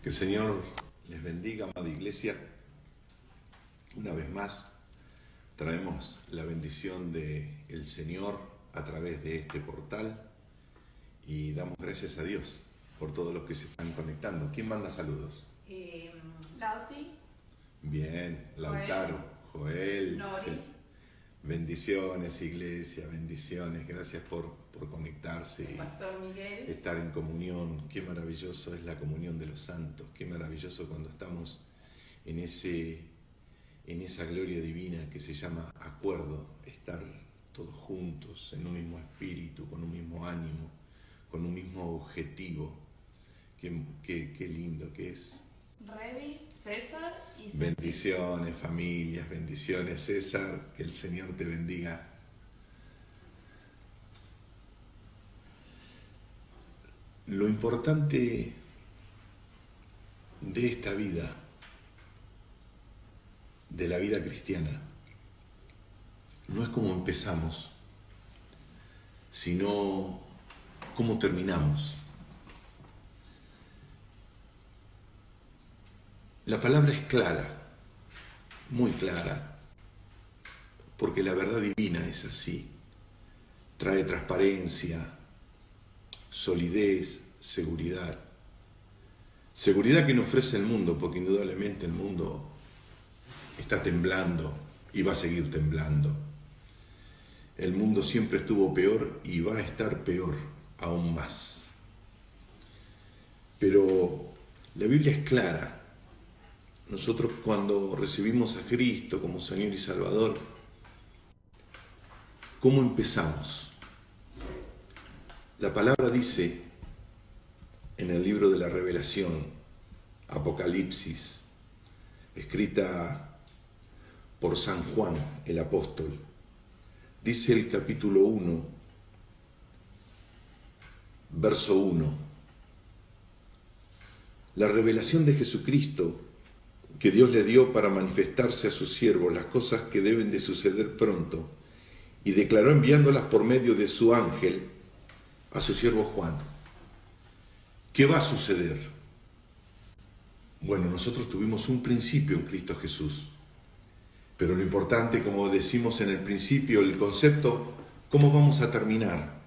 Que el Señor les bendiga, amada iglesia. Una vez más traemos la bendición del Señor a través de este portal y damos gracias a Dios por todos los que se están conectando. ¿Quién manda saludos? Lauti. Bien, Lautaro, Joel. Nori. Bendiciones, iglesia, bendiciones. Gracias por conectarse. El pastor Miguel. Estar en comunión. Qué maravilloso es la comunión de los santos. Qué maravilloso cuando estamos en esa gloria divina que se llama acuerdo. Estar todos juntos, en un mismo espíritu, con un mismo ánimo, con un mismo objetivo. Qué lindo que es. Revi, César y Ceci. Bendiciones, familias, bendiciones, César, que el Señor te bendiga. Lo importante de esta vida, de la vida cristiana, no es cómo empezamos, sino cómo terminamos. La palabra es clara, muy clara, porque la verdad divina es así. Trae transparencia, solidez, seguridad. Seguridad que no ofrece el mundo, porque indudablemente el mundo está temblando y va a seguir temblando. El mundo siempre estuvo peor y va a estar peor aún más. Pero la Biblia es clara. Nosotros cuando recibimos a Cristo como Señor y Salvador, ¿cómo empezamos? La palabra dice en el libro de la Revelación, Apocalipsis, escrita por San Juan el apóstol, dice el capítulo 1, verso 1, la revelación de Jesucristo que Dios le dio para manifestarse a sus siervos las cosas que deben de suceder pronto, y declaró enviándolas por medio de su ángel a su siervo Juan. ¿Qué va a suceder? Bueno, nosotros tuvimos un principio en Cristo Jesús, pero lo importante, como decimos en el principio, el concepto, ¿cómo vamos a terminar?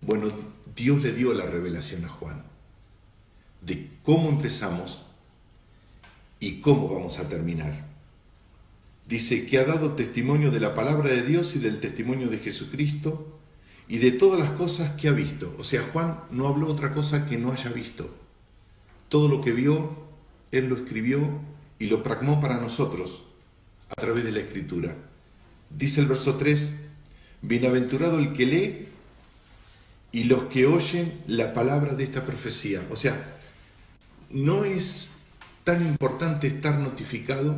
Bueno, Dios le dio la revelación a Juan de cómo empezamos y cómo vamos a terminar. Dice que ha dado testimonio de la palabra de Dios y del testimonio de Jesucristo y de todas las cosas que ha visto. O sea, Juan no habló otra cosa que no haya visto. Todo lo que vio, él lo escribió y lo plasmó para nosotros a través de la Escritura. Dice el verso 3, bienaventurado el que lee y los que oyen la palabra de esta profecía. O sea, no es tan importante estar notificado,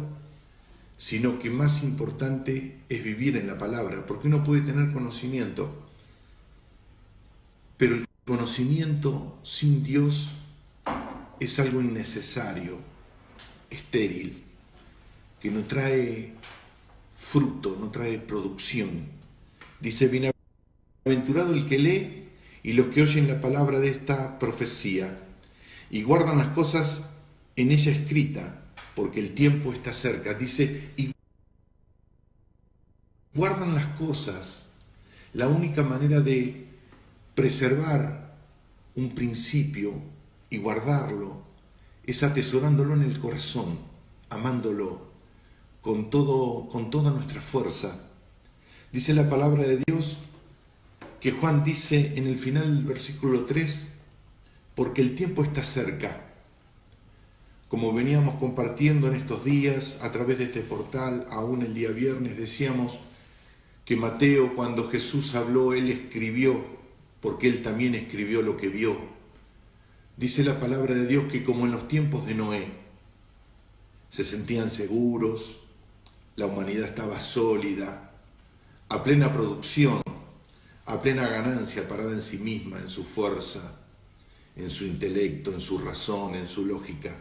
sino que más importante es vivir en la palabra, porque uno puede tener conocimiento, pero el conocimiento sin Dios es algo innecesario, estéril, que no trae fruto, no trae producción. Dice, bienaventurado el que lee y los que oyen la palabra de esta profecía y guardan las cosas en ella escrita, porque el tiempo está cerca. Dice, y guardan las cosas. La única manera de preservar un principio y guardarlo es atesorándolo en el corazón, amándolo con toda nuestra fuerza. Dice la palabra de Dios que Juan dice en el final del versículo 3, porque el tiempo está cerca. Como veníamos compartiendo en estos días a través de este portal, aún el día viernes decíamos que Mateo, cuando Jesús habló, él escribió, porque él también escribió lo que vio. Dice la palabra de Dios que como en los tiempos de Noé, se sentían seguros, la humanidad estaba sólida, a plena producción, a plena ganancia, parada en sí misma, en su fuerza, en su intelecto, en su razón, en su lógica.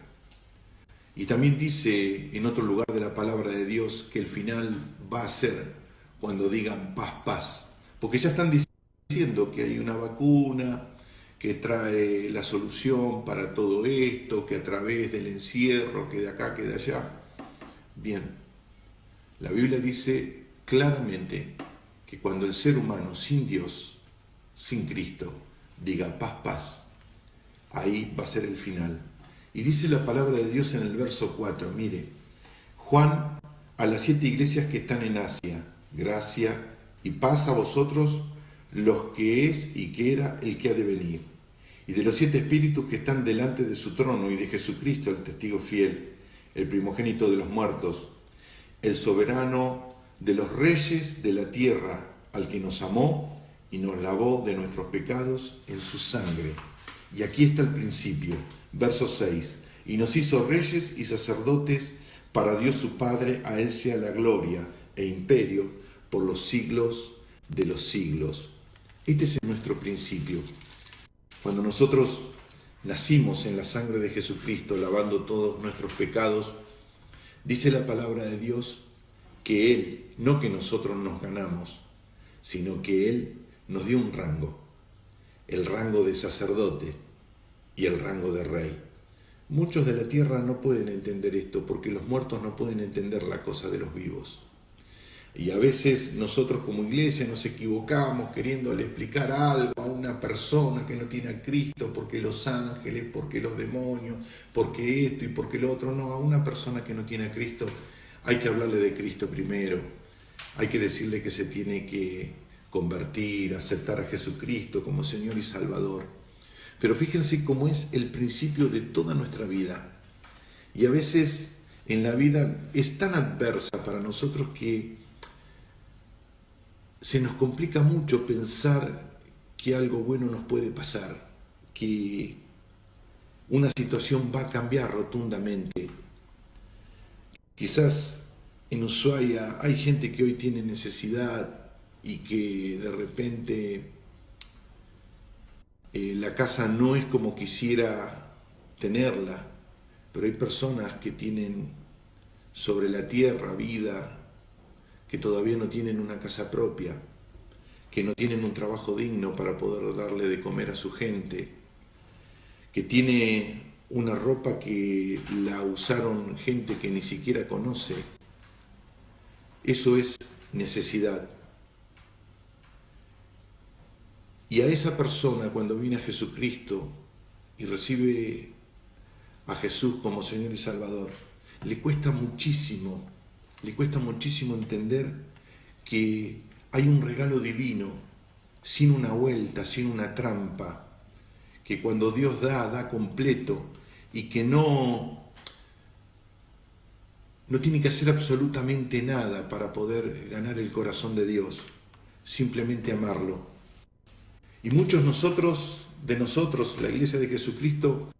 Y también dice en otro lugar de la palabra de Dios que el final va a ser cuando digan paz, paz. Porque ya están diciendo que hay una vacuna, que trae la solución para todo esto, que a través del encierro, que de acá, que de allá. Bien, la Biblia dice claramente que cuando el ser humano sin Dios, sin Cristo, diga paz, paz, ahí va a ser el final. Y dice la palabra de Dios en el verso 4, mire, Juan a las 7 iglesias que están en Asia, gracia y paz a vosotros, los que es y que era el que ha de venir, y de los 7 espíritus que están delante de su trono, y de Jesucristo, el testigo fiel, el primogénito de los muertos, el soberano de los reyes de la tierra, al que nos amó y nos lavó de nuestros pecados en su sangre. Y aquí está el principio, verso 6, y nos hizo reyes y sacerdotes para Dios su Padre, a Él sea la gloria e imperio por los siglos de los siglos. Este es nuestro principio. Cuando nosotros nacimos en la sangre de Jesucristo, lavando todos nuestros pecados, dice la palabra de Dios que Él, no que nosotros nos ganamos, sino que Él nos dio un rango, el rango de sacerdote y el rango de rey. Muchos de la tierra no pueden entender esto porque los muertos no pueden entender la cosa de los vivos. Y a veces nosotros como iglesia nos equivocamos queriéndole explicar algo a una persona que no tiene a Cristo, porque los ángeles, porque los demonios, porque esto y porque lo otro. No, a una persona que no tiene a Cristo hay que hablarle de Cristo primero. Hay que decirle que se tiene que convertir, aceptar a Jesucristo como Señor y Salvador. Pero fíjense cómo es el principio de toda nuestra vida. Y a veces en la vida es tan adversa para nosotros que se nos complica mucho pensar que algo bueno nos puede pasar, que una situación va a cambiar rotundamente. Quizás en Ushuaia hay gente que hoy tiene necesidad y que de repente la casa no es como quisiera tenerla, pero hay personas que tienen sobre la tierra vida, que todavía no tienen una casa propia, que no tienen un trabajo digno para poder darle de comer a su gente, que tiene una ropa que la usaron gente que ni siquiera conoce. Eso es necesidad. Y a esa persona, cuando viene a Jesucristo y recibe a Jesús como Señor y Salvador, le cuesta muchísimo entender que hay un regalo divino, sin una vuelta, sin una trampa, que cuando Dios da completo y que no tiene que hacer absolutamente nada para poder ganar el corazón de Dios, simplemente amarlo. Y muchos de nosotros, la Iglesia de Jesucristo,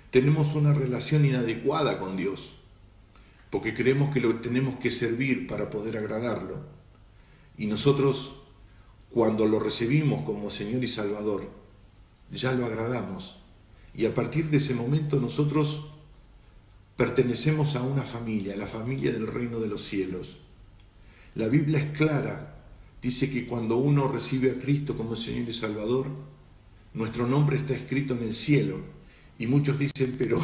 tenemos una relación inadecuada con Dios, porque creemos que lo tenemos que servir para poder agradarlo. Y nosotros, cuando lo recibimos como Señor y Salvador, ya lo agradamos. Y a partir de ese momento nosotros pertenecemos a una familia, la familia del reino de los cielos. La Biblia es clara, dice que cuando uno recibe a Cristo como Señor y Salvador, nuestro nombre está escrito en el cielo. Y muchos dicen, pero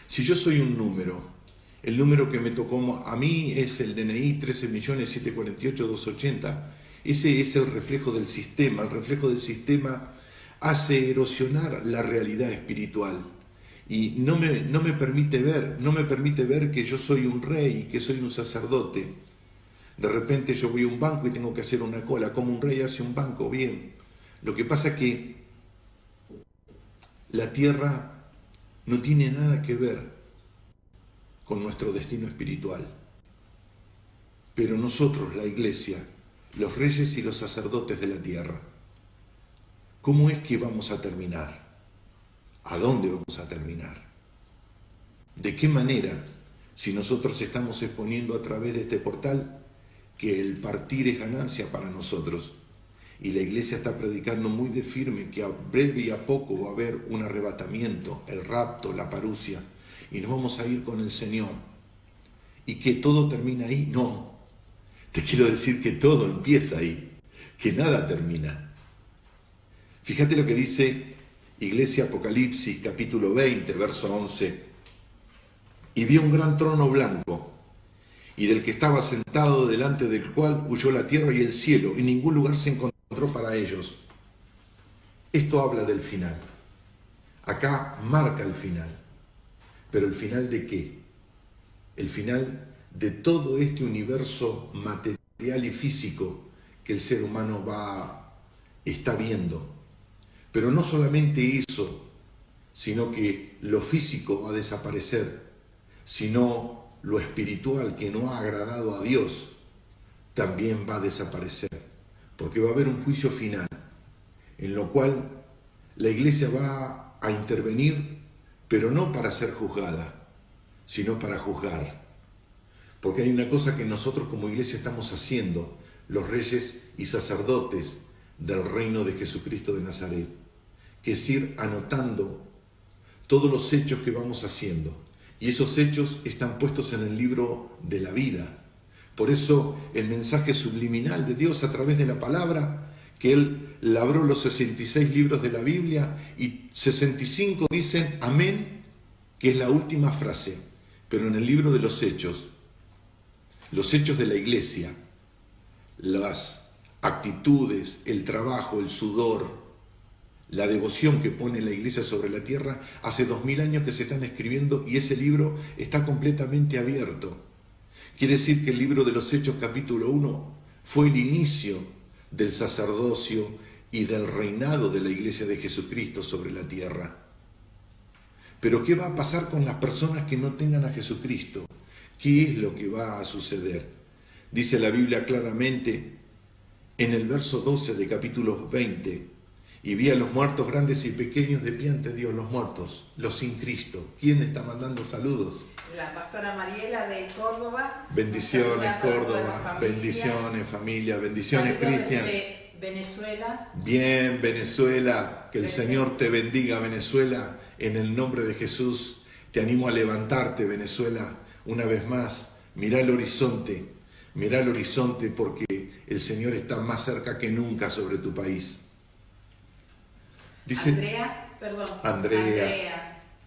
si yo soy un número, el número que me tocó a mí es el DNI 13.748.280. Ese es el reflejo del sistema. El reflejo del sistema hace erosionar la realidad espiritual. Y no me permite ver que yo soy un rey, que soy un sacerdote. De repente yo voy a un banco y tengo que hacer una cola. Como un rey hace un banco, bien. Lo que pasa es que la tierra no tiene nada que ver con nuestro destino espiritual. Pero nosotros, la Iglesia, los reyes y los sacerdotes de la tierra, ¿cómo es que vamos a terminar? ¿A dónde vamos a terminar? ¿De qué manera? Si nosotros estamos exponiendo a través de este portal que el partir es ganancia para nosotros, y la Iglesia está predicando muy de firme que a breve y a poco va a haber un arrebatamiento, el rapto, la parusia, y nos vamos a ir con el Señor, y que todo termina ahí. No, te quiero decir que todo empieza ahí, que nada termina. Fíjate lo que dice Iglesia, Apocalipsis, capítulo 20, verso 11. Y vi un gran trono blanco, y del que estaba sentado, delante del cual huyó la tierra y el cielo, y ningún lugar se encontró para ellos. Esto habla del final. Acá marca el final. ¿Pero el final de qué? El final de todo este universo material y físico que el ser humano está viendo. Pero no solamente eso, sino que lo físico va a desaparecer, sino lo espiritual que no ha agradado a Dios también va a desaparecer, porque va a haber un juicio final, en lo cual la iglesia va a intervenir, pero no para ser juzgada, sino para juzgar. Porque hay una cosa que nosotros como iglesia estamos haciendo, los reyes y sacerdotes del reino de Jesucristo de Nazaret, que es ir anotando todos los hechos que vamos haciendo. Y esos hechos están puestos en el libro de la vida. Por eso el mensaje subliminal de Dios a través de la palabra, que Él labró los 66 libros de la Biblia y 65 dicen amén, que es la última frase. Pero en el libro de los hechos de la iglesia, las actitudes, el trabajo, el sudor, la devoción que pone la iglesia sobre la tierra, hace 2000 años que se están escribiendo y ese libro está completamente abierto. Quiere decir que el libro de los Hechos capítulo 1 fue el inicio del sacerdocio y del reinado de la iglesia de Jesucristo sobre la tierra. Pero ¿qué va a pasar con las personas que no tengan a Jesucristo? ¿Qué es lo que va a suceder? Dice la Biblia claramente en el verso 12 de capítulo 20, y vi a los muertos grandes y pequeños de pie ante Dios, los muertos, los sin Cristo. ¿Quién está mandando saludos? La pastora Mariela de Córdoba. Bendiciones, Córdoba. Bendiciones, familia. Bendiciones, Cristian. De Venezuela. Bien, Venezuela. Que el Señor te bendiga, Venezuela. En el nombre de Jesús, te animo a levantarte, Venezuela. Una vez más, mirá el horizonte. Mirá el horizonte porque el Señor está más cerca que nunca sobre tu país. Dice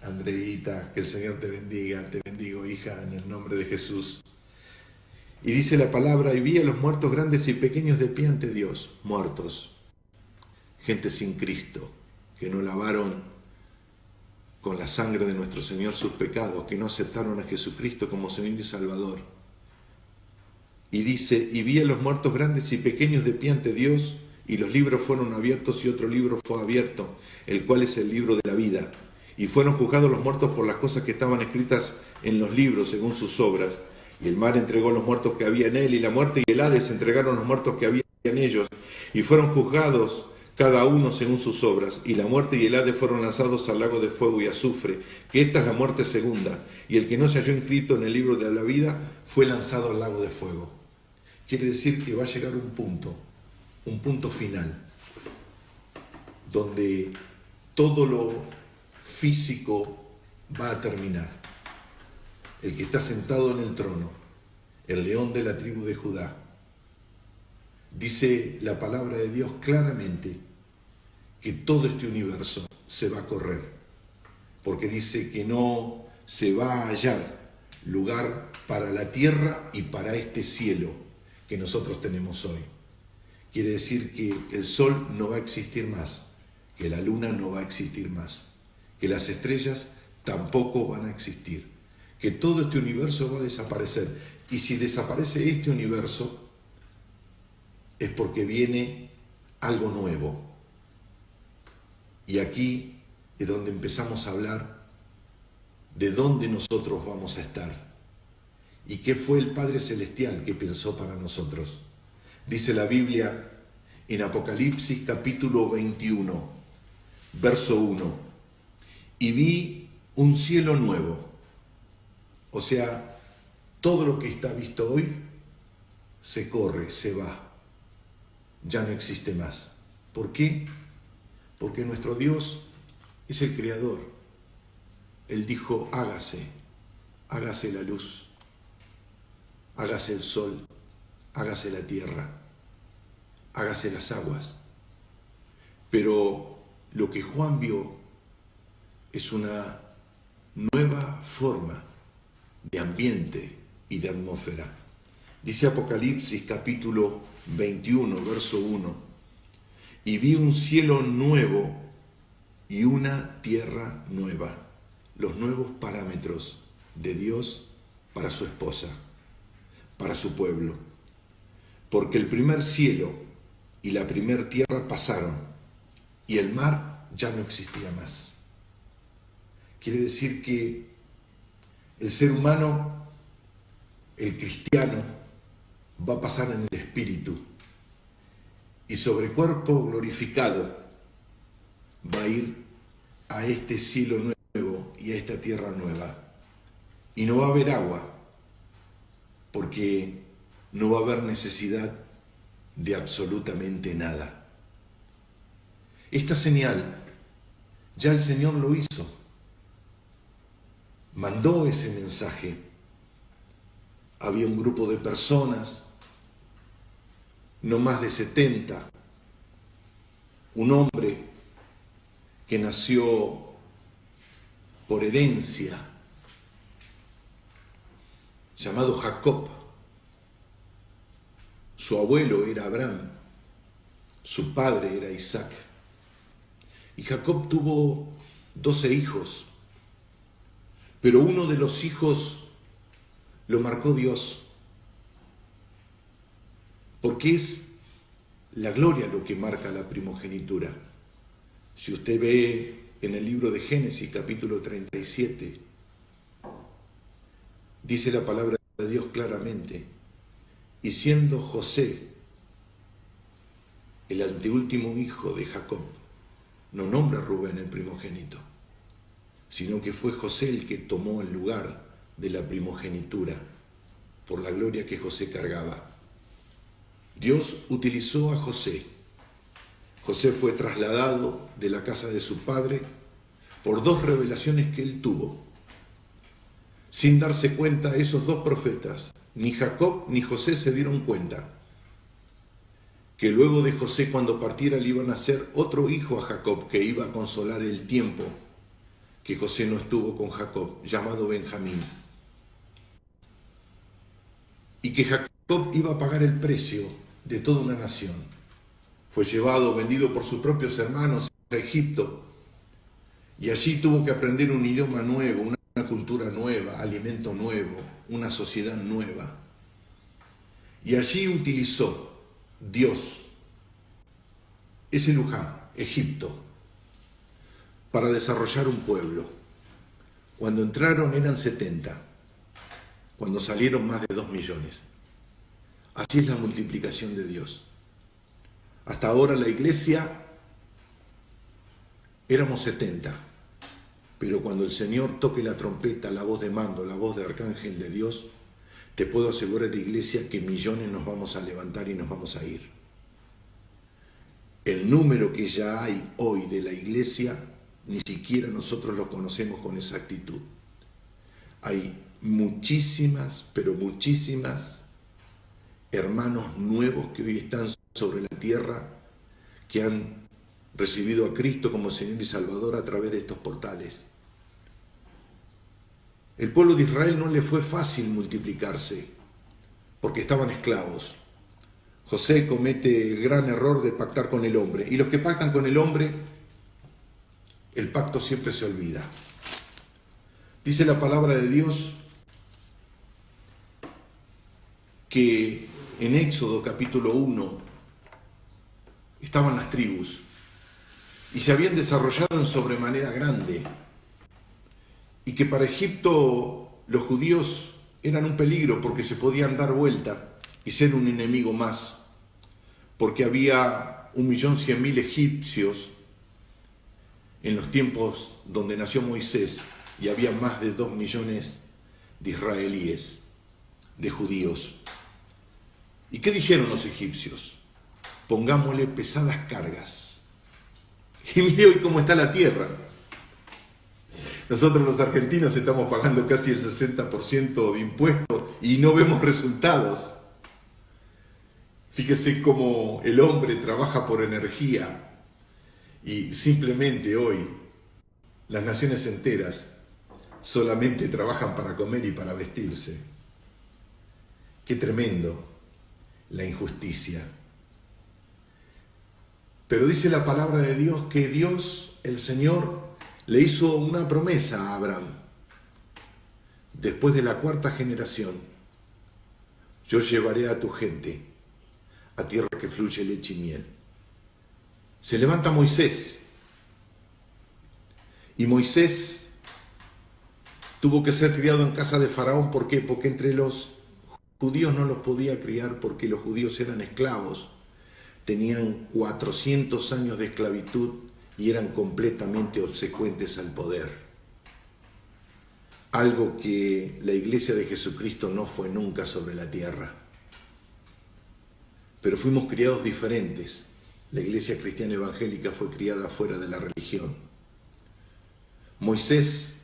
Andreita, que el Señor te bendiga, te bendigo, hija, en el nombre de Jesús. Y dice la palabra, y vi a los muertos grandes y pequeños de pie ante Dios, muertos, gente sin Cristo, que no lavaron con la sangre de nuestro Señor sus pecados, que no aceptaron a Jesucristo como Señor y Salvador. Y dice, y vi a los muertos grandes y pequeños de pie ante Dios, y los libros fueron abiertos y otro libro fue abierto, el cual es el libro de la vida. Y fueron juzgados los muertos por las cosas que estaban escritas en los libros según sus obras. Y el mar entregó los muertos que había en él, y la muerte y el Hades entregaron los muertos que había en ellos. Y fueron juzgados cada uno según sus obras. Y la muerte y el Hades fueron lanzados al lago de fuego y azufre, que esta es la muerte segunda. Y el que no se halló inscrito en el libro de la vida fue lanzado al lago de fuego. Quiere decir que va a llegar un punto final, donde todo lo físico va a terminar. El que está sentado en el trono, el león de la tribu de Judá, dice la palabra de Dios claramente que todo este universo se va a correr, porque dice que no se va a hallar lugar para la tierra y para este cielo que nosotros tenemos hoy. Quiere decir que el sol no va a existir más, que la luna no va a existir más, que las estrellas tampoco van a existir, que todo este universo va a desaparecer. Y si desaparece este universo, es porque viene algo nuevo. Y aquí es donde empezamos a hablar de dónde nosotros vamos a estar y qué fue el Padre Celestial que pensó para nosotros. Dice la Biblia en Apocalipsis capítulo 21, verso 1, y vi un cielo nuevo. O sea, todo lo que está visto hoy se corre, se va, ya no existe más. ¿Por qué? Porque nuestro Dios es el Creador. Él dijo, hágase la luz, hágase el sol, hágase la tierra, hágase las aguas. Pero lo que Juan vio es una nueva forma de ambiente y de atmósfera. Dice Apocalipsis capítulo 21, verso 1, y vi un cielo nuevo y una tierra nueva, los nuevos parámetros de Dios para su esposa, para su pueblo, porque el primer cielo y la primer tierra pasaron y el mar ya no existía más. Quiere decir que el ser humano, el cristiano, va a pasar en el espíritu y sobre cuerpo glorificado va a ir a este cielo nuevo y a esta tierra nueva. Y no va a haber agua, porque no va a haber necesidad de absolutamente nada. Esta señal ya el Señor lo hizo. Mandó ese mensaje. Había un grupo de personas, no más de 70, un hombre que nació por herencia, llamado Jacob. Su abuelo era Abraham, su padre era Isaac. Y Jacob tuvo 12 hijos, pero uno de los hijos lo marcó Dios, porque es la gloria lo que marca la primogenitura. Si usted ve en el libro de Génesis, capítulo 37, dice la palabra de Dios claramente, y siendo José el anteúltimo hijo de Jacob, no nombra a Rubén el primogénito, sino que fue José el que tomó el lugar de la primogenitura por la gloria que José cargaba. Dios utilizó a José. José fue trasladado de la casa de su padre por 2 revelaciones que él tuvo. Sin darse cuenta, esos 2 profetas, ni Jacob ni José, se dieron cuenta que luego de José, cuando partiera, le iban a hacer otro hijo a Jacob que iba a consolar el tiempo que José no estuvo con Jacob, llamado Benjamín. Y que Jacob iba a pagar el precio de toda una nación. Fue llevado, vendido por sus propios hermanos a Egipto, y allí tuvo que aprender un idioma nuevo, una cultura nueva, alimento nuevo, una sociedad nueva. Y allí utilizó Dios ese lugar, Egipto, para desarrollar un pueblo. Cuando entraron eran 70, cuando salieron más de 2 millones. Así es la multiplicación de Dios. Hasta ahora la iglesia éramos 70, pero cuando el Señor toque la trompeta, la voz de mando, la voz de arcángel de Dios, te puedo asegurar, iglesia, que millones nos vamos a levantar y nos vamos a ir. El número que ya hay hoy de la iglesia, ni siquiera nosotros lo conocemos con exactitud. Hay muchísimas, pero muchísimas hermanos nuevos que hoy están sobre la tierra, que han recibido a Cristo como Señor y Salvador a través de estos portales. El pueblo de Israel no le fue fácil multiplicarse, porque estaban esclavos. José comete el gran error de pactar con el hombre, y los que pactan con el hombre, el pacto siempre se olvida. Dice la palabra de Dios que en Éxodo capítulo 1 estaban las tribus y se habían desarrollado en sobremanera grande, y que para Egipto los judíos eran un peligro porque se podían dar vuelta y ser un enemigo más, porque había 1.100.000 egipcios en los tiempos donde nació Moisés, y había más de 2 millones de israelíes, de judíos. ¿Y qué dijeron los egipcios? Pongámosle pesadas cargas. Y mire hoy cómo está la tierra. Nosotros los argentinos estamos pagando casi el 60% de impuestos y no vemos resultados. Fíjese cómo el hombre trabaja por energía y simplemente hoy Las naciones enteras solamente trabajan para comer y para vestirse. Qué tremendo la injusticia. Pero dice la palabra de Dios que Dios, el Señor, le hizo una promesa a Abraham. Después de la 4ª generación, yo llevaré a tu gente a tierra que fluye leche y miel. Se levanta Moisés. Y Moisés tuvo que ser criado en casa de Faraón. ¿Por qué? Porque entre los judíos no los podía criar porque los judíos eran esclavos. Tenían 400 años de esclavitud y eran completamente obsecuentes al poder. Algo que la Iglesia de Jesucristo no fue nunca sobre la tierra. Pero fuimos criados diferentes. La Iglesia cristiana evangélica fue criada fuera de la religión. Moisés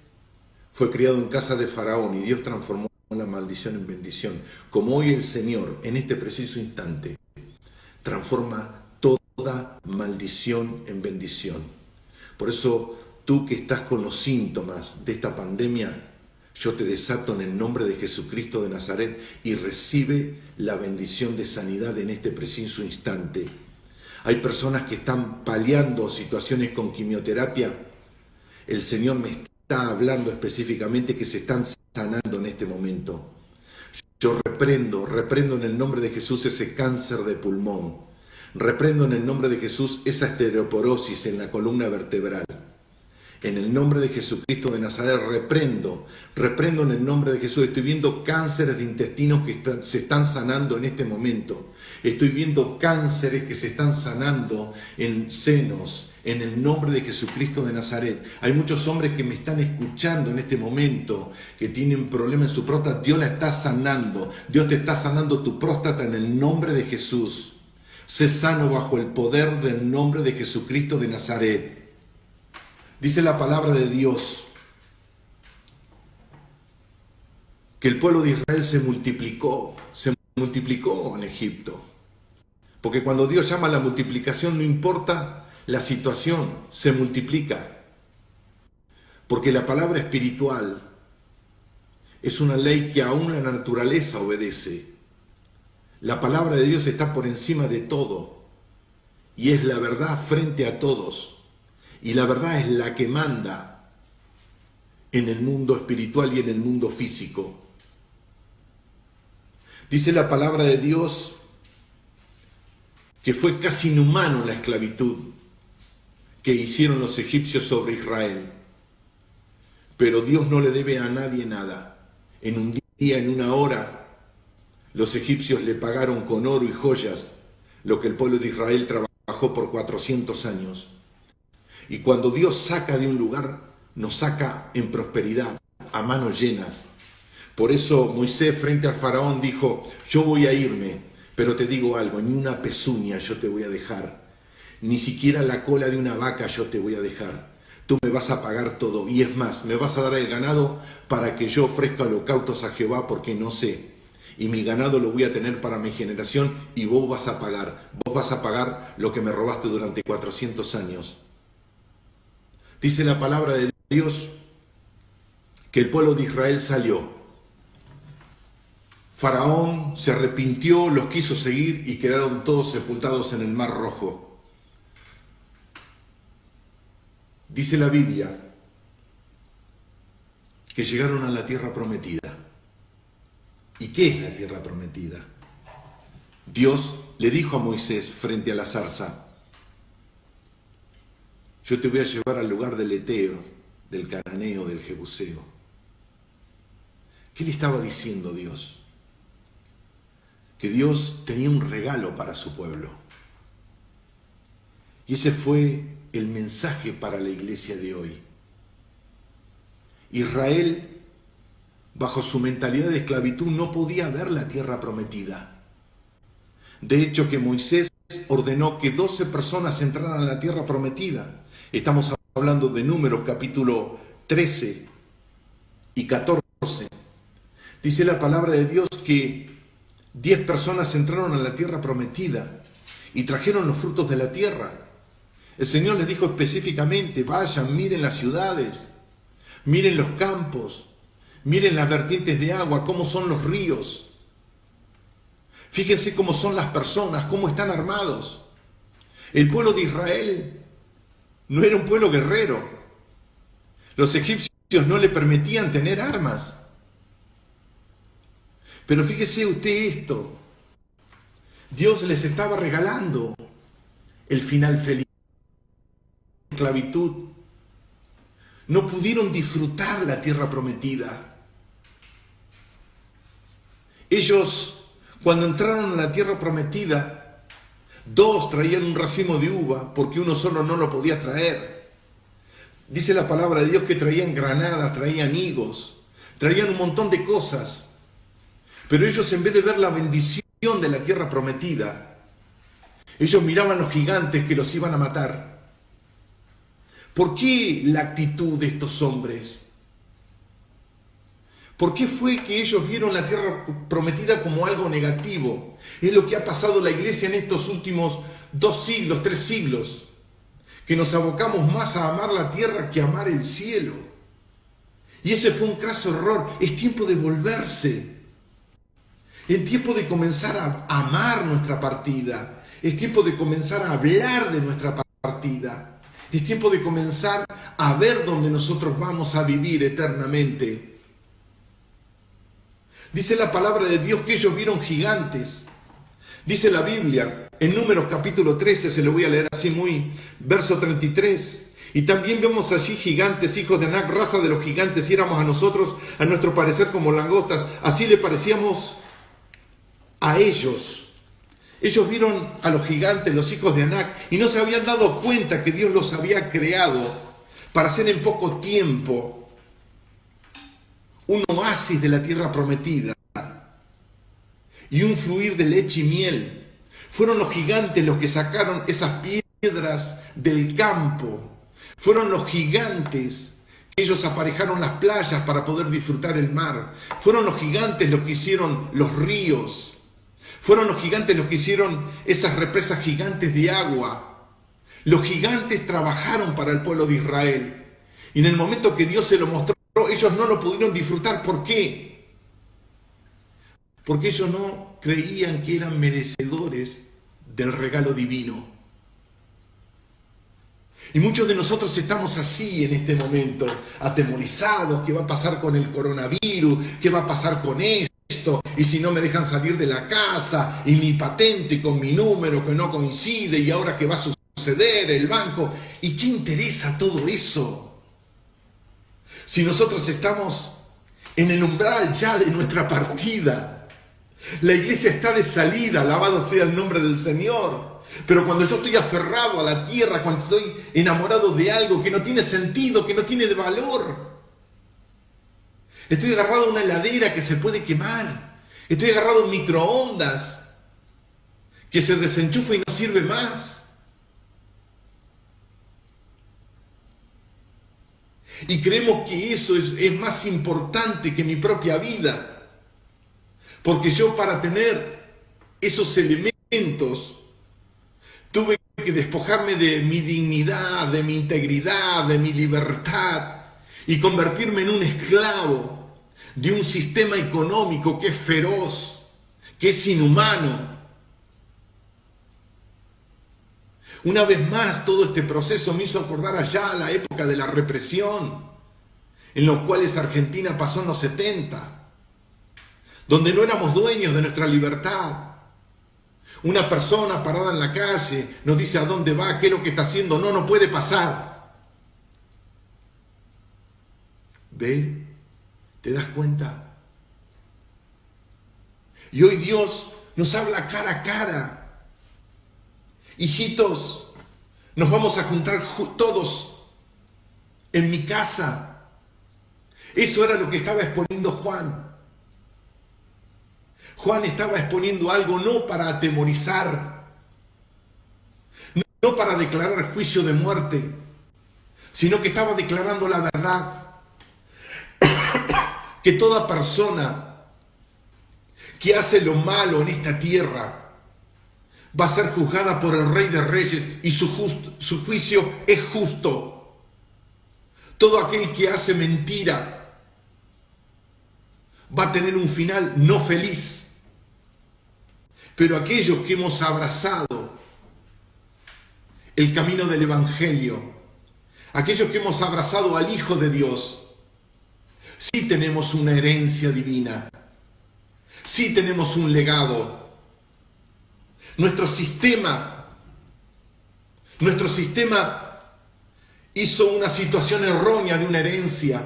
fue criado en casa de Faraón y Dios transformó la maldición en bendición. Como hoy el Señor, en este preciso instante, transforma toda maldición en bendición. Por eso, tú que estás con los síntomas de esta pandemia, yo te desato en el nombre de Jesucristo de Nazaret y recibe la bendición de sanidad en este preciso instante. Hay personas que están paliando situaciones con quimioterapia. El Señor me está hablando específicamente que se están sanando en este momento. Yo reprendo en el nombre de Jesús ese cáncer de pulmón. Reprendo en el nombre de Jesús esa osteoporosis en la columna vertebral. En el nombre de Jesucristo de Nazaret reprendo en el nombre de Jesús. Estoy viendo cánceres de intestinos que se están sanando en este momento. Estoy viendo cánceres que se están sanando en senos, en el nombre de Jesucristo de Nazaret. Hay muchos hombres que me están escuchando en este momento, que tienen problemas en su próstata. Dios la está sanando. Dios te está sanando tu próstata en el nombre de Jesús. Sé sano bajo el poder del nombre de Jesucristo de Nazaret. Dice la palabra de Dios que el pueblo de Israel se multiplicó en Egipto. Porque cuando Dios llama a la multiplicación, no importa la situación, se multiplica. Porque la palabra espiritual es una ley que aún la naturaleza obedece. La palabra de Dios está por encima de todo y es la verdad frente a todos. Y la verdad es la que manda en el mundo espiritual y en el mundo físico. Dice la palabra de Dios que fue casi inhumano la esclavitud que hicieron los egipcios sobre Israel. Pero Dios no le debe a nadie nada. En un día, en una hora, los egipcios le pagaron con oro y joyas lo que el pueblo de Israel trabajó por 400 años. Y cuando Dios saca de un lugar, nos saca en prosperidad, a manos llenas. Por eso Moisés frente al faraón dijo, yo voy a irme, pero te digo algo, ni una pezuña yo te voy a dejar, ni siquiera la cola de una vaca yo te voy a dejar. Tú me vas a pagar todo, y es más, me vas a dar el ganado para que yo ofrezca holocaustos a Jehová, porque no sé. Y mi ganado lo voy a tener para mi generación, y vos vas a pagar lo que me robaste durante 400 años. Dice la palabra de Dios que el pueblo de Israel salió. Faraón se arrepintió, los quiso seguir y quedaron todos sepultados en el Mar Rojo. Dice la Biblia que llegaron a la tierra prometida. ¿Y qué es la tierra prometida? Dios le dijo a Moisés frente a la zarza, yo te voy a llevar al lugar del Eteo, del Cananeo, del Jebuseo. ¿Qué le estaba diciendo Dios? Que Dios tenía un regalo para su pueblo. Y ese fue el mensaje para la iglesia de hoy. Israel, bajo su mentalidad de esclavitud, no podía ver la tierra prometida. De hecho, que Moisés ordenó que 12 personas entraran a la tierra prometida. Estamos hablando de Números capítulo 13 y 14. Dice la palabra de Dios que 10 personas entraron a la tierra prometida y trajeron los frutos de la tierra. El Señor les dijo específicamente, vayan, miren las ciudades, miren los campos, miren las vertientes de agua, cómo son los ríos. Fíjense cómo son las personas, cómo están armados. El pueblo de Israel no era un pueblo guerrero. Los egipcios no le permitían tener armas. Pero fíjese usted esto. Dios les estaba regalando el final feliz. Esclavitud. No pudieron disfrutar la tierra prometida. Ellos, cuando entraron a la tierra prometida, 2 traían un racimo de uva porque uno solo no lo podía traer. Dice la palabra de Dios que traían granadas, traían higos, traían un montón de cosas. Pero ellos, en vez de ver la bendición de la tierra prometida, ellos miraban los gigantes que los iban a matar. ¿Por qué la actitud de estos hombres? ¿Por qué fue que ellos vieron la tierra prometida como algo negativo? Es lo que ha pasado en la iglesia en estos últimos 2 siglos, 3 siglos, que nos abocamos más a amar la tierra que a amar el cielo. Y ese fue un craso error. Es tiempo de volverse. Es tiempo de comenzar a amar nuestra partida. Es tiempo de comenzar a hablar de nuestra partida. Es tiempo de comenzar a ver dónde nosotros vamos a vivir eternamente. Dice la palabra de Dios que ellos vieron gigantes. Dice la Biblia, en Números capítulo 13, se lo voy a leer así muy, verso 33. Y también vemos allí gigantes, hijos de Anac, raza de los gigantes, y éramos a nosotros, a nuestro parecer, como langostas. Así le parecíamos a ellos. Ellos vieron a los gigantes, los hijos de Anac, y no se habían dado cuenta que Dios los había creado para hacer en poco tiempo un oasis de la tierra prometida y un fluir de leche y miel. Fueron los gigantes los que sacaron esas piedras del campo. Fueron los gigantes que ellos aparejaron las playas para poder disfrutar el mar. Fueron los gigantes los que hicieron los ríos. Fueron los gigantes los que hicieron esas represas gigantes de agua. Los gigantes trabajaron para el pueblo de Israel. Y en el momento que Dios se lo mostró, ellos no lo pudieron disfrutar. ¿Por qué? Porque ellos no creían que eran merecedores del regalo divino. Y muchos de nosotros estamos así en este momento, atemorizados. ¿Qué va a pasar con el coronavirus? ¿Qué va a pasar con esto? Y si no me dejan salir de la casa, y mi patente con mi número que no coincide, y ahora qué va a suceder, el banco. ¿Y qué interesa todo eso? Si nosotros estamos en el umbral ya de nuestra partida, la iglesia está de salida, alabado sea el nombre del Señor. Pero cuando yo estoy aferrado a la tierra, cuando estoy enamorado de algo que no tiene sentido, que no tiene valor, estoy agarrado a una heladera que se puede quemar, estoy agarrado a un microondas que se desenchufa y no sirve más. Y creemos que eso es más importante que mi propia vida. Porque yo, para tener esos elementos, tuve que despojarme de mi dignidad, de mi integridad, de mi libertad, y convertirme en un esclavo de un sistema económico que es feroz, que es inhumano. Una vez más, todo este proceso me hizo acordar allá la época de la represión, en los cuales Argentina pasó en los 70, donde no éramos dueños de nuestra libertad. Una persona parada en la calle nos dice a dónde va, qué es lo que está haciendo. No, no puede pasar. ¿Ve? ¿Te das cuenta? Y hoy Dios nos habla cara a cara. Hijitos, nos vamos a juntar todos en mi casa. Eso era lo que estaba exponiendo Juan. Juan estaba exponiendo algo no para atemorizar, no para declarar juicio de muerte, sino que estaba declarando la verdad. Que toda persona que hace lo malo en esta tierra va a ser juzgada por el Rey de Reyes y su juicio es justo. Todo aquel que hace mentira va a tener un final no feliz. Pero aquellos que hemos abrazado el camino del Evangelio, aquellos que hemos abrazado al Hijo de Dios, sí tenemos una herencia divina, sí tenemos un legado. Nuestro sistema hizo una situación errónea de una herencia.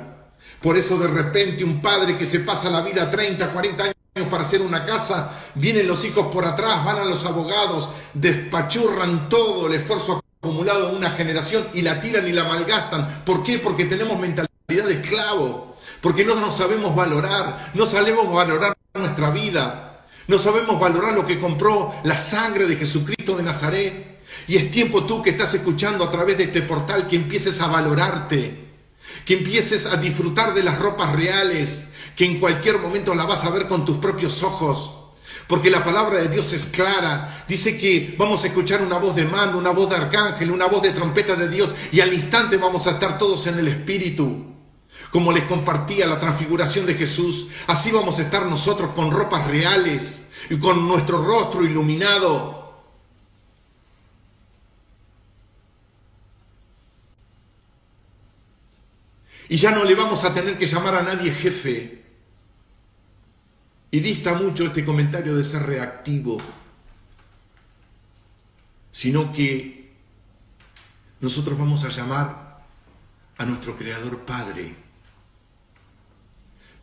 Por eso de repente un padre que se pasa la vida 30, 40 años para hacer una casa, vienen los hijos por atrás, van a los abogados, despachurran todo el esfuerzo acumulado en una generación y la tiran y la malgastan. ¿Por qué? Porque tenemos mentalidad de esclavo, porque no nos sabemos valorar, no sabemos valorar nuestra vida. No sabemos valorar lo que compró la sangre de Jesucristo de Nazaret. Y es tiempo tú que estás escuchando a través de este portal que empieces a valorarte, que empieces a disfrutar de las ropas reales, que en cualquier momento la vas a ver con tus propios ojos. Porque la palabra de Dios es clara. Dice que vamos a escuchar una voz de mando, una voz de arcángel, una voz de trompeta de Dios y al instante vamos a estar todos en el Espíritu. Como les compartía la transfiguración de Jesús, así vamos a estar nosotros con ropas reales y con nuestro rostro iluminado. Y ya no le vamos a tener que llamar a nadie jefe. Y dista mucho este comentario de ser reactivo, sino que nosotros vamos a llamar a nuestro Creador Padre.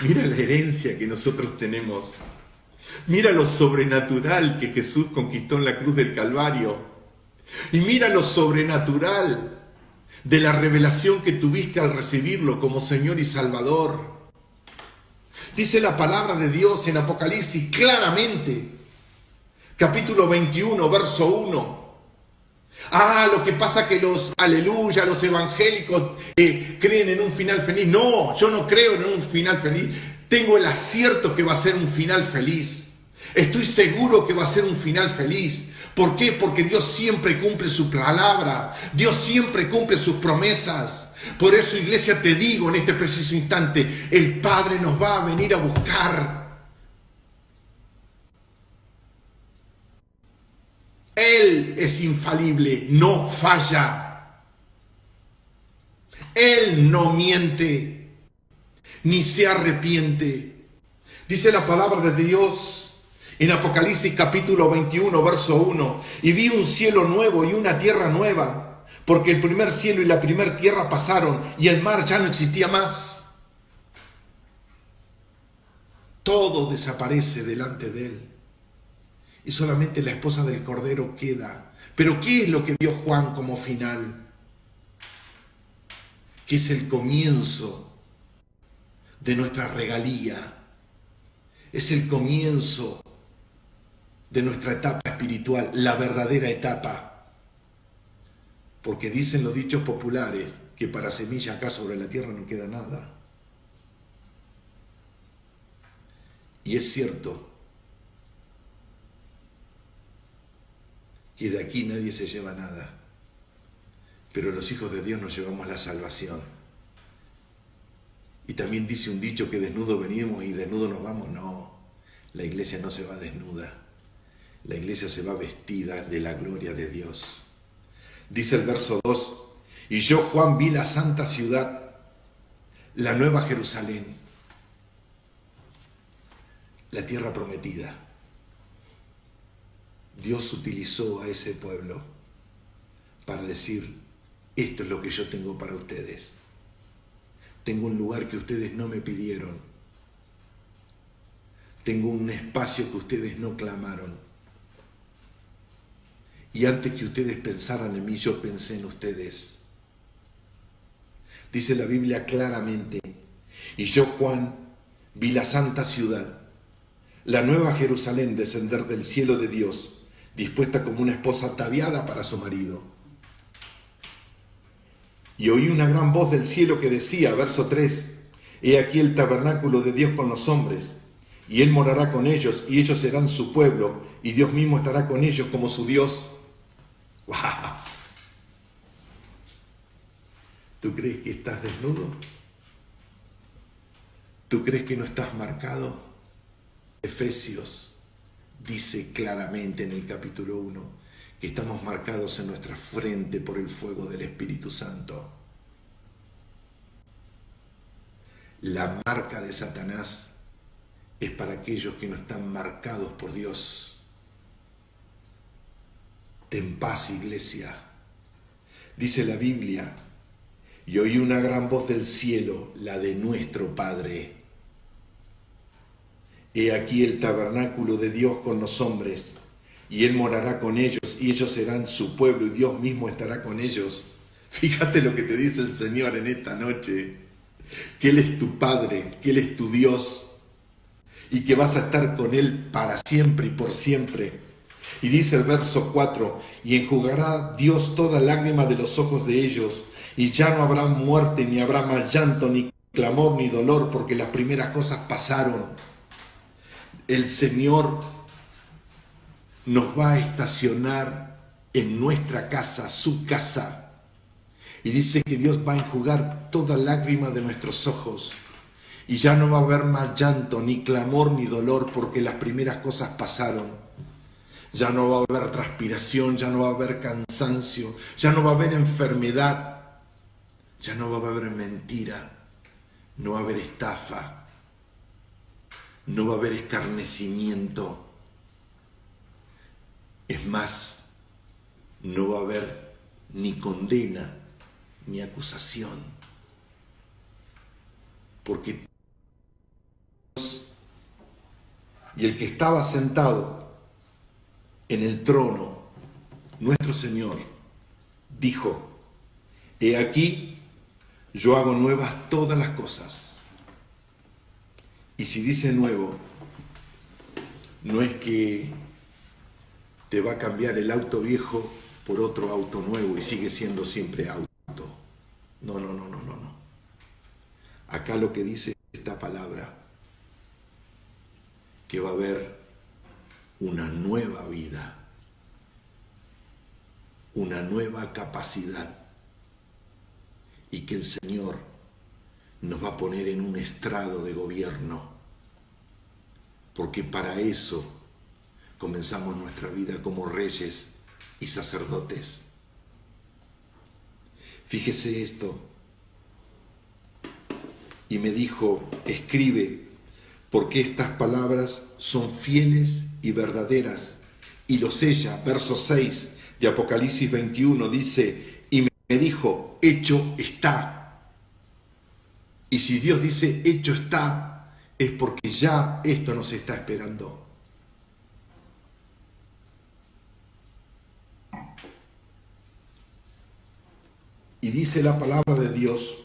Mira la herencia que nosotros tenemos. Mira lo sobrenatural que Jesús conquistó en la cruz del Calvario. Y mira lo sobrenatural de la revelación que tuviste al recibirlo como Señor y Salvador. Dice la palabra de Dios en Apocalipsis claramente, capítulo 21, verso 1. Lo que pasa que los los evangélicos creen en un final feliz. No, yo no creo en un final feliz. Tengo el acierto que va a ser un final feliz. Estoy seguro que va a ser un final feliz. ¿Por qué? Porque Dios siempre cumple su palabra. Dios siempre cumple sus promesas. Por eso, iglesia, te digo en este preciso instante, el Padre nos va a venir a buscar. Él es infalible, no falla. Él no miente, ni se arrepiente. Dice la palabra de Dios en Apocalipsis capítulo 21, verso 1. Y vi un cielo nuevo y una tierra nueva, porque el primer cielo y la primera tierra pasaron y el mar ya no existía más. Todo desaparece delante de él. Y solamente la esposa del Cordero queda. Pero ¿qué es lo que vio Juan como final? Que es el comienzo de nuestra regalía. Es el comienzo de nuestra etapa espiritual, la verdadera etapa. Porque dicen los dichos populares que para semilla acá sobre la tierra no queda nada. Y es cierto que de aquí nadie se lleva nada. Pero los hijos de Dios nos llevamos la salvación. Y también dice un dicho que desnudo venimos y desnudo nos vamos. No, la iglesia no se va desnuda. La iglesia se va vestida de la gloria de Dios. Dice el verso 2, y yo, Juan, vi la santa ciudad, la nueva Jerusalén, la tierra prometida. Dios utilizó a ese pueblo para decir, esto es lo que yo tengo para ustedes. Tengo un lugar que ustedes no me pidieron. Tengo un espacio que ustedes no clamaron. Y antes que ustedes pensaran en mí, yo pensé en ustedes. Dice la Biblia claramente, y yo, Juan, vi la santa ciudad, la nueva Jerusalén descender del cielo de Dios, dispuesta como una esposa ataviada para su marido. Y oí una gran voz del cielo que decía, verso 3, he aquí el tabernáculo de Dios con los hombres, y Él morará con ellos, y ellos serán su pueblo, y Dios mismo estará con ellos como su Dios. ¡Wow! ¿Tú crees que estás desnudo? ¿Tú crees que no estás marcado? Efesios dice claramente en el capítulo 1 que estamos marcados en nuestra frente por el fuego del Espíritu Santo. La marca de Satanás es para aquellos que no están marcados por Dios. Ten paz, iglesia. Dice la Biblia, y oí una gran voz del cielo, la de nuestro Padre. He aquí el tabernáculo de Dios con los hombres, y Él morará con ellos, y ellos serán su pueblo, y Dios mismo estará con ellos. Fíjate lo que te dice el Señor en esta noche, que Él es tu Padre, que Él es tu Dios, y que vas a estar con Él para siempre y por siempre. Y dice el verso 4, y enjugará Dios toda lágrima de los ojos de ellos, y ya no habrá muerte, ni habrá más llanto, ni clamor, ni dolor, porque las primeras cosas pasaron. El Señor nos va a estacionar en nuestra casa, su casa. Y dice que Dios va a enjugar toda lágrima de nuestros ojos. Y ya no va a haber más llanto, ni clamor, ni dolor, porque las primeras cosas pasaron. Ya no va a haber transpiración, ya no va a haber cansancio, ya no va a haber enfermedad, ya no va a haber mentira, no va a haber estafa. No va a haber escarnecimiento. Es más, no va a haber ni condena ni acusación. Porque Dios y el que estaba sentado en el trono, nuestro Señor, dijo, he aquí, yo hago nuevas todas las cosas. Y si dice nuevo, no es que te va a cambiar el auto viejo por otro auto nuevo y sigue siendo siempre auto. No. Acá lo que dice esta palabra, que va a haber una nueva vida, una nueva capacidad, y que el Señor nos va a poner en un estrado de gobierno, porque para eso comenzamos nuestra vida como reyes y sacerdotes. Fíjese esto, y me dijo, escribe, porque estas palabras son fieles y verdaderas, y lo sella. Verso 6 de Apocalipsis 21 dice, y me dijo, hecho está. Y si Dios dice, hecho está, es porque ya esto nos está esperando. Y dice la palabra de Dios,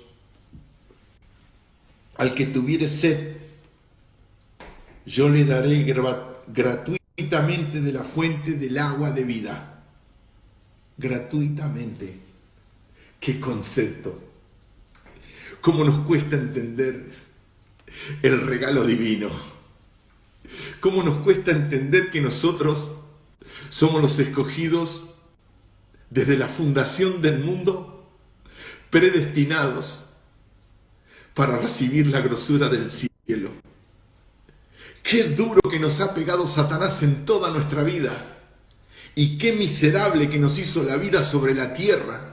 al que tuviere sed, yo le daré gratuitamente de la fuente del agua de vida. Gratuitamente. ¿Qué concepto? ¿Cómo nos cuesta entender el regalo divino? ¿Cómo nos cuesta entender que nosotros somos los escogidos desde la fundación del mundo, predestinados para recibir la grosura del cielo? Qué duro que nos ha pegado Satanás en toda nuestra vida, y qué miserable que nos hizo la vida sobre la tierra,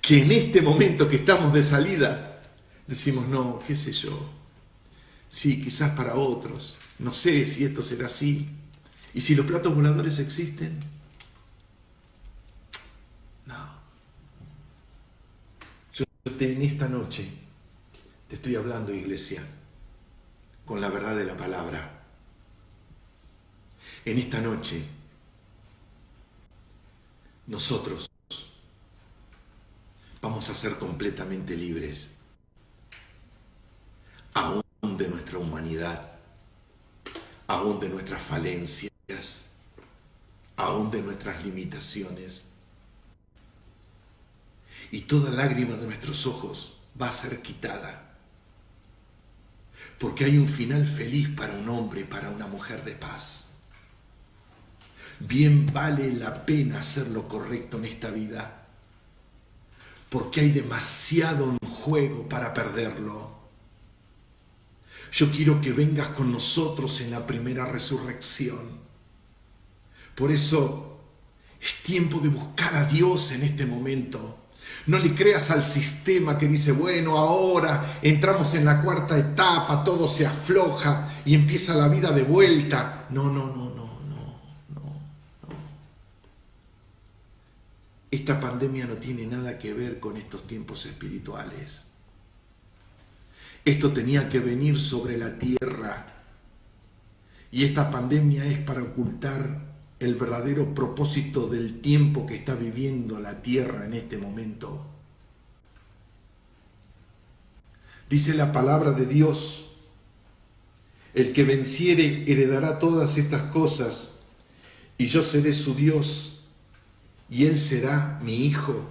que en este momento que estamos de salida, decimos, no, qué sé yo, sí, quizás para otros, no sé si esto será así, y si los platos voladores existen. No. Yo en esta noche te estoy hablando, iglesia, con la verdad de la palabra. En esta noche, nosotros vamos a ser completamente libres, aún de nuestra humanidad, aún de nuestras falencias, aún de nuestras limitaciones. Y toda lágrima de nuestros ojos va a ser quitada, Porque hay un final feliz para un hombre y para una mujer de paz. Bien vale la pena hacer lo correcto en esta vida, porque hay demasiado en juego para perderlo. Yo quiero que vengas con nosotros en la primera resurrección. Por eso es tiempo de buscar a Dios en este momento. No le creas al sistema que dice, bueno, ahora entramos en la cuarta etapa, todo se afloja y empieza la vida de vuelta. No. Esta pandemia no tiene nada que ver con estos tiempos espirituales. Esto tenía que venir sobre la tierra. Y esta pandemia es para ocultar el verdadero propósito del tiempo que está viviendo la tierra en este momento. Dice la palabra de Dios, el que venciere heredará todas estas cosas, y yo seré su Dios, y él será mi hijo.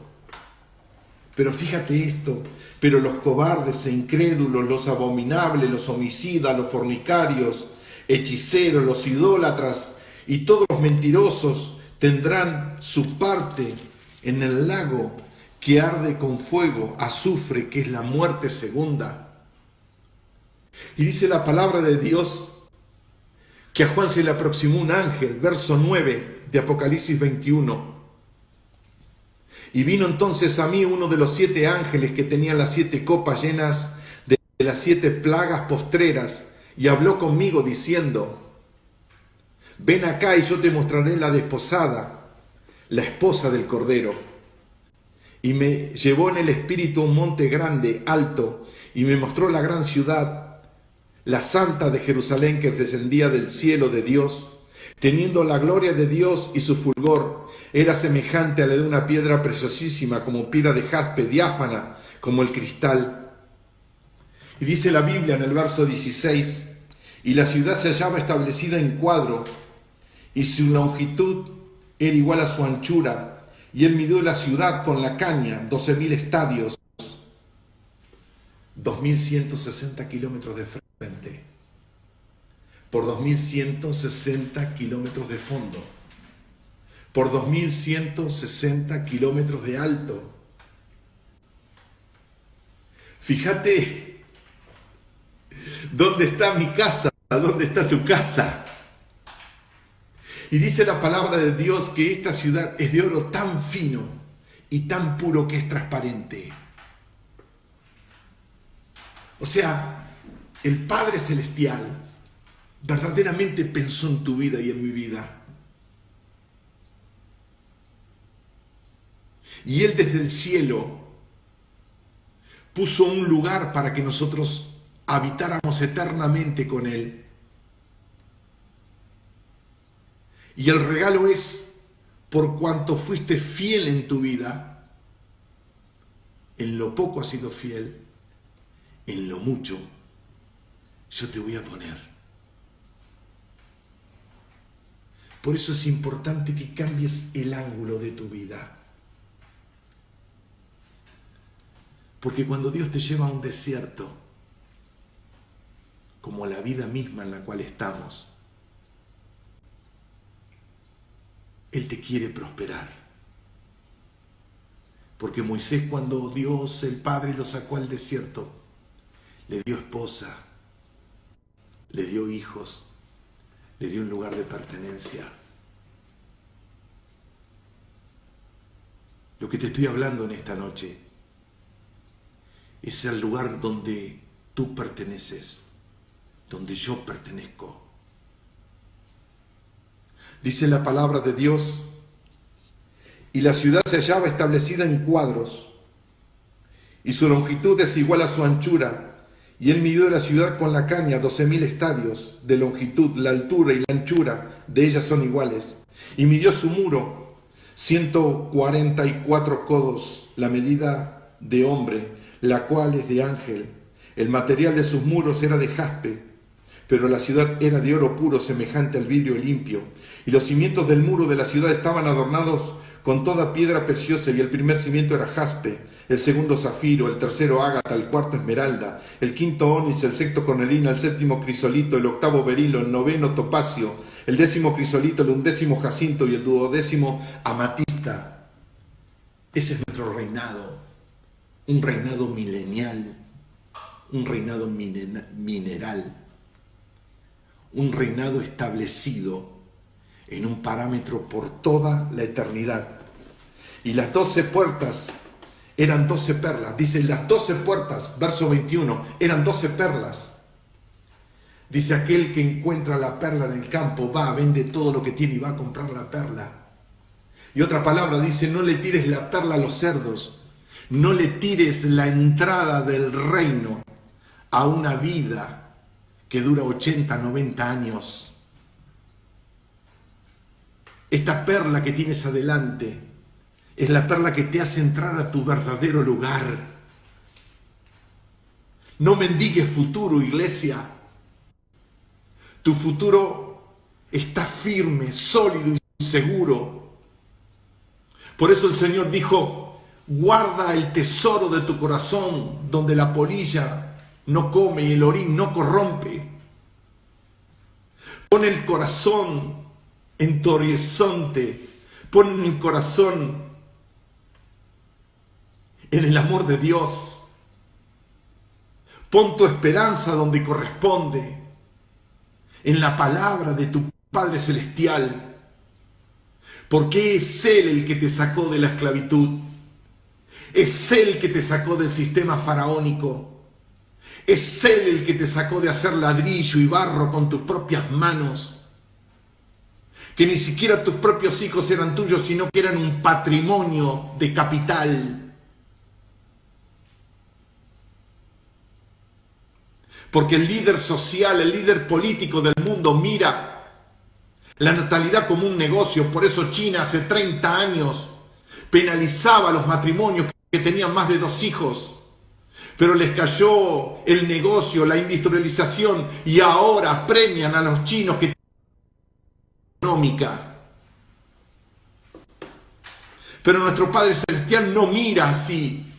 Pero fíjate esto, pero los cobardes e incrédulos, los abominables, los homicidas, los fornicarios, hechiceros, los idólatras y todos los mentirosos tendrán su parte en el lago que arde con fuego, azufre, que es la muerte segunda. Y dice la palabra de Dios que a Juan se le aproximó un ángel, verso 9 de Apocalipsis 21. Y vino entonces a mí uno de los 7 ángeles que tenían las 7 copas llenas de las 7 plagas postreras, y habló conmigo diciendo, ven acá y yo te mostraré la desposada, la esposa del Cordero. Y me llevó en el espíritu a un monte grande, alto, y me mostró la gran ciudad, la santa de Jerusalén, que descendía del cielo de Dios, teniendo la gloria de Dios, y su fulgor era semejante a la de una piedra preciosísima, como piedra de jaspe, diáfana, como el cristal. Y dice la Biblia en el verso 16, y la ciudad se hallaba establecida en cuadro, y su longitud era igual a su anchura, y él midió la ciudad con la caña, 12.000 estadios, 2.160 kilómetros de frente, por 2.160 kilómetros de fondo, por 2.160 kilómetros de alto. Fíjate, ¿dónde está mi casa? ¿Dónde está tu casa? Y dice la palabra de Dios que esta ciudad es de oro tan fino y tan puro que es transparente. O sea, el Padre Celestial verdaderamente pensó en tu vida y en mi vida. Y Él desde el cielo puso un lugar para que nosotros habitáramos eternamente con Él. Y el regalo es, por cuanto fuiste fiel en tu vida, en lo poco has sido fiel, en lo mucho yo te voy a poner. Por eso es importante que cambies el ángulo de tu vida. Porque cuando Dios te lleva a un desierto, como la vida misma en la cual estamos, Él te quiere prosperar. Porque Moisés, cuando Dios, el Padre, lo sacó al desierto, le dio esposa, le dio hijos, le dio un lugar de pertenencia. Lo que te estoy hablando en esta noche es el lugar donde tú perteneces, donde yo pertenezco. Dice la palabra de Dios, y la ciudad se hallaba establecida en cuadros, y su longitud es igual a su anchura, y él midió la ciudad con la caña 12.000 estadios de longitud, la altura y la anchura de ellas son iguales, y midió su muro 144 codos, la medida de hombre, la cual es de ángel. El material de sus muros era de jaspe, pero la ciudad era de oro puro, semejante al vidrio limpio, y los cimientos del muro de la ciudad estaban adornados con toda piedra preciosa, y el primer cimiento era jaspe, el segundo zafiro, el tercero ágata, el cuarto esmeralda, el quinto ónix, el sexto cornalina, el séptimo crisolito, el octavo berilo, el noveno topacio, el décimo crisolito, el undécimo jacinto y el duodécimo amatista. Ese es nuestro reinado, un reinado milenial, un reinado mineral, un reinado establecido en un parámetro por toda la eternidad. Y las 12 puertas eran 12 perlas. Dice, las 12 puertas, verso 21, eran 12 perlas. Dice, aquel que encuentra la perla en el campo va, vende todo lo que tiene y va a comprar la perla. Y otra palabra dice, no le tires la perla a los cerdos, no le tires la entrada del reino a una vida que dura 80, 90 años. Esta perla que tienes adelante es la perla que te hace entrar a tu verdadero lugar. No mendigues futuro, iglesia. Tu futuro está firme, sólido y seguro. Por eso el Señor dijo, guarda el tesoro de tu corazón, donde la polilla no come y el orín no corrompe. Pon el corazón en tu horizonte, pon el corazón en el amor de Dios. Pon tu esperanza donde corresponde, en la palabra de tu Padre Celestial, porque es Él el que te sacó de la esclavitud, es Él el que te sacó del sistema faraónico, es Él el que te sacó de hacer ladrillo y barro con tus propias manos, que ni siquiera tus propios hijos eran tuyos, sino que eran un patrimonio de capital. Porque el líder social, el líder político del mundo mira la natalidad como un negocio. Por eso China hace 30 años penalizaba a los matrimonios que tenían más de 2 hijos. Pero les cayó el negocio, la industrialización, y ahora premian a los chinos que tienen económica. Pero nuestro Padre Celestial no mira así,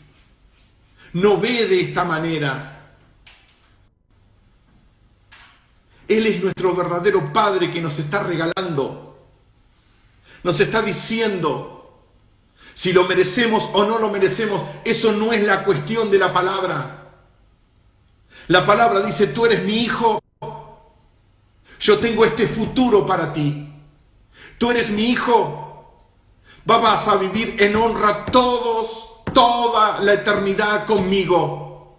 no ve de esta manera. Él es nuestro verdadero Padre que nos está regalando, nos está diciendo si lo merecemos o no lo merecemos. Eso no es la cuestión de la palabra. La palabra dice, tú eres mi hijo, yo tengo este futuro para ti. Tú eres mi hijo, vas a vivir en honra toda la eternidad conmigo.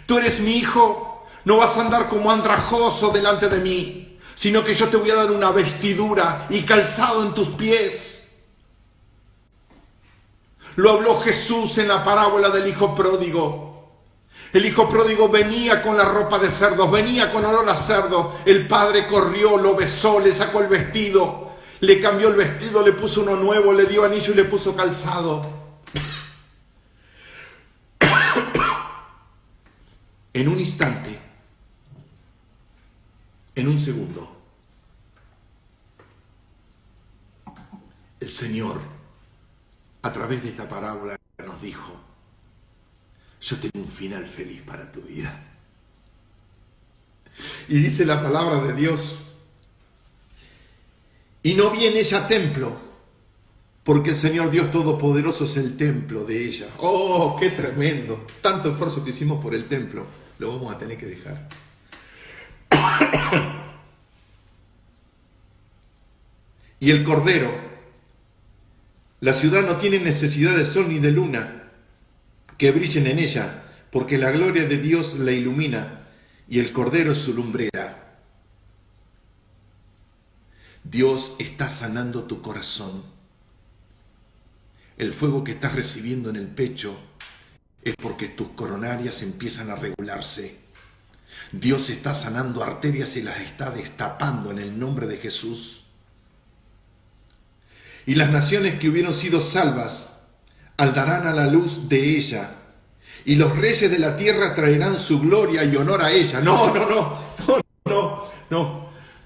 Tú eres mi hijo. No vas a andar como andrajoso delante de mí, sino que yo te voy a dar una vestidura y calzado en tus pies. Lo habló Jesús en la parábola del hijo pródigo. El hijo pródigo venía con la ropa de cerdos, venía con olor a cerdo. El padre corrió, lo besó, le sacó el vestido, le cambió el vestido, le puso uno nuevo, le dio anillo y le puso calzado. En un instante, en un segundo, el Señor, a través de esta parábola, nos dijo, yo tengo un final feliz para tu vida. Y dice la palabra de Dios, y no vi en ella templo, porque el Señor Dios Todopoderoso es el templo de ella. ¡Oh, qué tremendo! Tanto esfuerzo que hicimos por el templo, lo vamos a tener que dejar. Y el Cordero, la ciudad no tiene necesidad de sol ni de luna que brillen en ella, porque la gloria de Dios la ilumina y el Cordero es su lumbrera. Dios está sanando tu corazón. El fuego que estás recibiendo en el pecho es porque tus coronarias empiezan a regularse. Dios está sanando arterias y las está destapando en el nombre de Jesús. Y las naciones que hubieron sido salvas andarán a la luz de ella, y los reyes de la tierra traerán su gloria y honor a ella. No.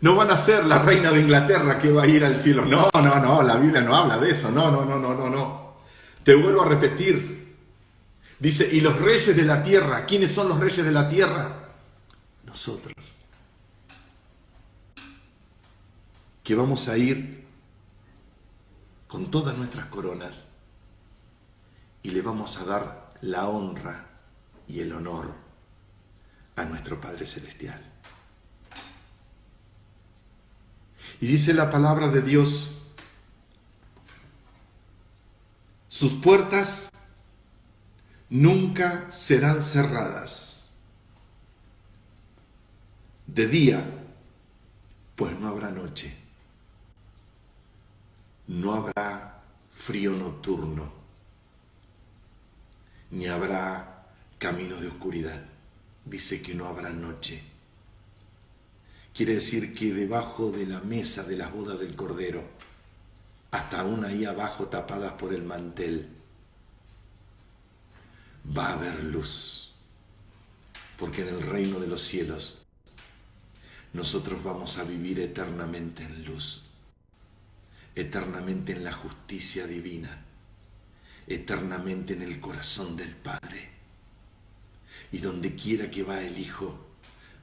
No van a ser la reina de Inglaterra que va a ir al cielo. No, la Biblia no habla de eso. No. Te vuelvo a repetir. Dice, y los reyes de la tierra. ¿Quiénes son los reyes de la tierra? Nosotros. Que vamos a ir con todas nuestras coronas y le vamos a dar la honra y el honor a nuestro Padre Celestial. Y dice la palabra de Dios, sus puertas nunca serán cerradas. De día, pues no habrá noche. No habrá frío nocturno, ni habrá caminos de oscuridad. Dice que no habrá noche. Quiere decir que debajo de la mesa de las bodas del Cordero, hasta aún ahí abajo tapadas por el mantel, va a haber luz. Porque en el reino de los cielos nosotros vamos a vivir eternamente en luz, eternamente en la justicia divina, eternamente en el corazón del Padre. Y donde quiera que va el Hijo,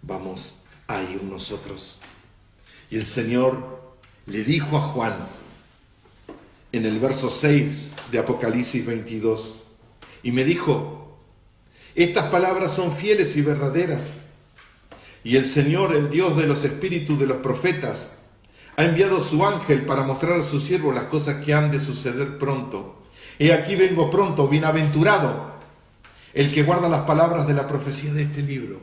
vamos a ir nosotros. Y el Señor le dijo a Juan, en el verso 6 de Apocalipsis 22, y me dijo, estas palabras son fieles y verdaderas, y el Señor, el Dios de los espíritus de los profetas, ha enviado su ángel para mostrar a su siervo las cosas que han de suceder pronto. He aquí vengo pronto, bienaventurado el que guarda las palabras de la profecía de este libro.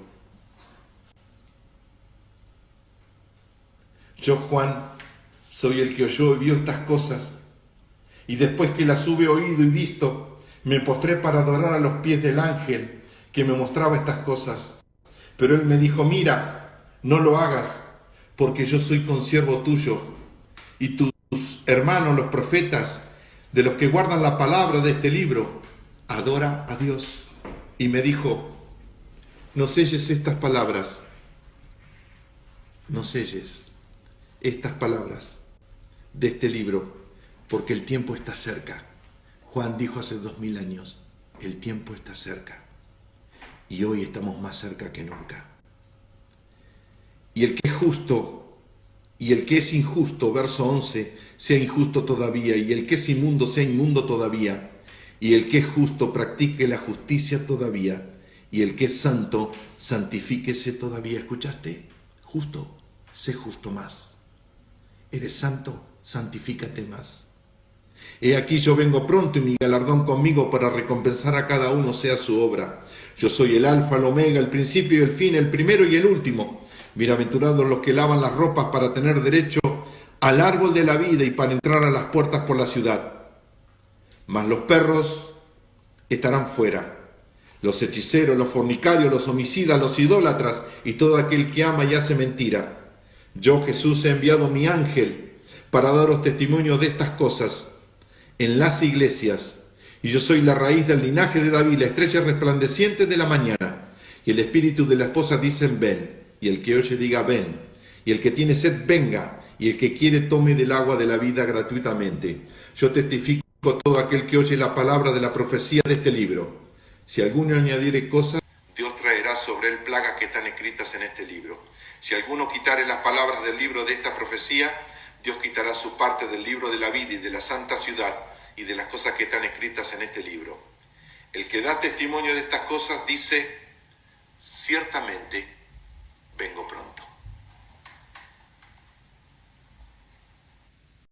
Yo, Juan, soy el que oyó y vio estas cosas, y después que las hube oído y visto, me postré para adorar a los pies del ángel que me mostraba estas cosas. Pero él me dijo, mira, no lo hagas, porque yo soy consiervo tuyo, y tus hermanos, los profetas, de los que guardan la palabra de este libro, adora a Dios. Y me dijo, no selles estas palabras, no selles estas palabras de este libro, porque el tiempo está cerca. Juan dijo hace 2000 años, el tiempo está cerca. Y hoy estamos más cerca que nunca. Y el que es justo y el que es injusto, verso 11, sea injusto todavía, y el que es inmundo sea inmundo todavía, y el que es justo practique la justicia todavía, y el que es santo santifíquese todavía. ¿Escuchaste? Justo, sé justo más. Eres santo, santifícate más. He aquí yo vengo pronto y mi galardón conmigo para recompensar a cada uno sea su obra. Yo soy el alfa, el omega, el principio y el fin, el primero y el último. Bienaventurados los que lavan las ropas para tener derecho al árbol de la vida y para entrar a las puertas por la ciudad. Mas los perros estarán fuera, los hechiceros, los fornicarios, los homicidas, los idólatras y todo aquel que ama y hace mentira. Yo, Jesús, he enviado mi ángel para daros testimonio de estas cosas en las iglesias, y yo soy la raíz del linaje de David, la estrella resplandeciente de la mañana. Y el espíritu de la esposa dicen ven, y el que oye diga ven, y el que tiene sed venga, y el que quiere tome del agua de la vida gratuitamente. Yo testifico a todo aquel que oye la palabra de la profecía de este libro. Si alguno añadiere cosas, Dios traerá sobre él plagas que están escritas en este libro. Si alguno quitare las palabras del libro de esta profecía, Dios quitará su parte del libro de la vida y de la santa ciudad y de las cosas que están escritas en este libro. El que da testimonio de estas cosas dice, ciertamente vengo pronto.